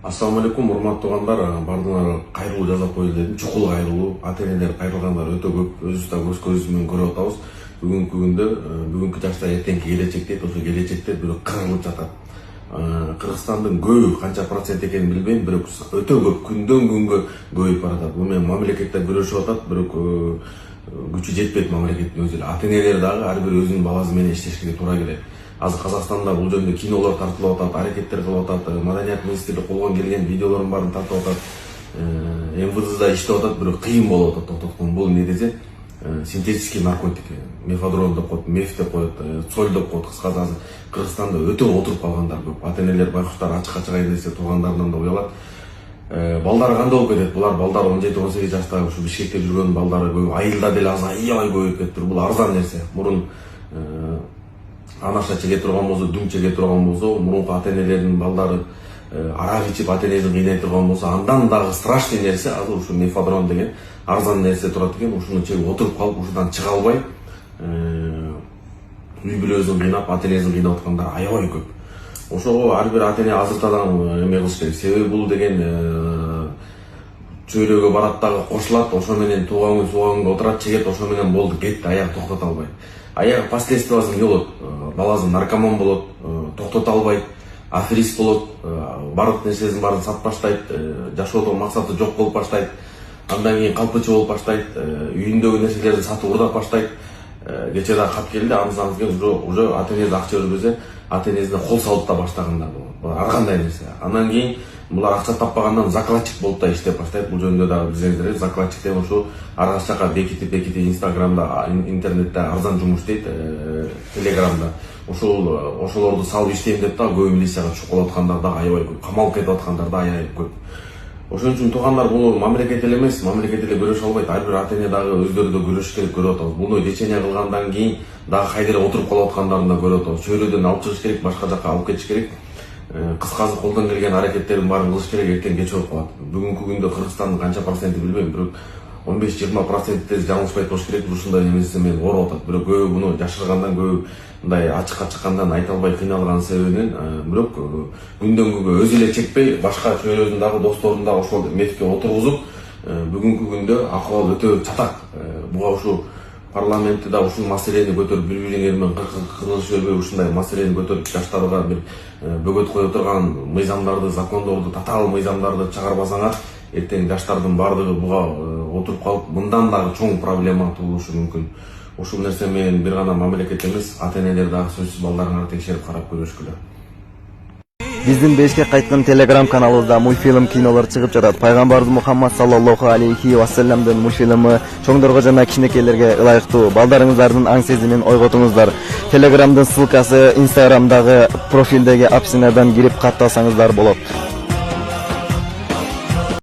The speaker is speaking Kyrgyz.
Assalamu алейкум, урматтуу туугандар, бардыңар кайрылуу жасап коелу дедим. Чукул кайрылуу, ата-энелер кайрылгандар өтө көп. Өзүбүз да көз менен көрүп атабыз. Бүгүнкү күндө, бүгүнкү жаштар эртеңки келечек дейт, ошо келечекте бирок кырылып жатат. Кыргызстандын көбү канча процент экенин билбейм, бирок өтө көп, күндөн күнгө көбөйүп баратат. Бул менен мамлекеттер күрөшүп атат, бирок күчү жетпейт мамлекеттин өзү эле. Ата-энелер дагы ар бир өзүнүн баласы менен иштешке туура келет. Азыр Казакстанда бул жөнүндө кинолор тартылып атат, аракеттер кылып атат, маданият министрлиги колдон келген видеолордун баарын тартып атат. МВДда иштеп атат, бирок кыйын болуп атат токтоткон. Бул негизи синтетический наркотик, мефадрон деп коет, меф деп коет, соль деп коет. Кыскасы азыр Кыргызстанда өтө отуруп калгандар көп. Ата-энелер байкуштар ачыкка чыгайын десе туугандарынан да уялат. Балдар кандай болуп кетет? Булар балдар 17-18 жаштагы ушу Бишкекте жүргөн балдары көп. Айылда деле аябай көбөйүп кетти. Бул арзан нерсе. Мурун анаша чеге турган болсо, дүң чеге турган болсо, мурунку ата-энелердин балдары арак ичип ата-энесин кыйнай турган болсо, андан дагы страшный нерсе азыр ушу мефадрон деген арзан нерсе турат экен. Ушуну чегип отуруп калып, ушудан чыга албай үй бүлөсүн кыйнап, ата-энесин кыйнап аткандар аябай көп. Ошого ар бир ата-эне азыртадан эме кылыш керек. Себеби бул деген чөйрөгө барат дагы кошулат, ошо менен тууган күнгө отурат, чегет, ошо менен болду, кетти, аяк токтото албайт. Аяк последствиясы эмне болот? Баласы наркоман болот, токтото албайт, аферист болот, бардык нерсесин баарын сатып баштайт, жашоодон максаты жок болуп баштайт, андан кийин калпычы болуп баштайт, үйүндөгү нерселерди сатып урдап баштайт. Кечээ да кап келди, анысаңыз уже ата-энеси акча бербесе, ата-энесине кол салып да баштагандар болот. Ар кандай нерсе. Андан кийин булар акча таппагандан закладчик болуп да иштеп баштайт. Бул жөнүндө дагы билсеңиздер, закладчик деген ушу ар кайсы жака бекитип Инстаграмда, интернетте арзан жумуш дейт, Телеграмда. Ошолорду салып иштейм деп да көбү милицияга чукулуп аткандар да аябай көп, камалып кетип аткандар да аябай көп. Ошон үчүн туугандар, бул мамлекет эле эмес, мамлекет эле күрөшө албайт. Ар бир ата-эне дагы өздөрү да күрөшүш керек, көрүп атабыз. Буну лечение кылгандан кийин дагы кайдыра отуруп калып аткандарын да көрүп атабыз. Чөйрөдөн алып чыгыш керек, башка жака алып кетиш керек. Кыскасы колдон келген аракеттердин баарын кылыш керек, эртең кеч болуп калат. Бүгүнкү күндө Кыргызстандын канча проценти билбейм, бирок 15-20% тез жаңылышпайт болуш керек. Ушундай эмеси менен ооруп атат. Бирок көбү буну жашыргандан, көбү мындай ачыкка чыккандан, айта албай кыйналган себебинен, бирок күндөн күнгө өзү эле чекпей, башка чөйрөдүн дагы досторун дагы ошол мефке отургузуп, бүгүнкү күндө акыбал өтө чатак. Буга ушу парламентте да ушул маселени көтөрүп, бири-бириңер менен кыргызыш бербей ушундай маселени көтөрүп, жаштарга бир бөгөт кое турган мыйзамдарды, закондорду, татаал мыйзамдарды чыгарбасаңар, эртең жаштардын баардыгы буга отуруп калып, мындан дагы чоң проблема туулушу мүмкүн. Ушул нерсе менен бир гана мамлекет эмес, ата-энелер дагы сөзсүз балдарыңарды текшерип карап көрүшкүлө. Биздин Бешкек кайткан телеграм каналыбызда мультфильм, кинолор чыгып жатат. Пайгамбарыбыз Мухаммад саллаллаху алейхи вассаламдын мультфильмы чоңдорго жана кичинекейлерге ылайыктуу. Балдарыңыздардын аң сезимин ойготуңуздар. Телеграмдын ссылкасы Инстаграмдагы профилдеги опциядан кирип каттасаңыздар болот.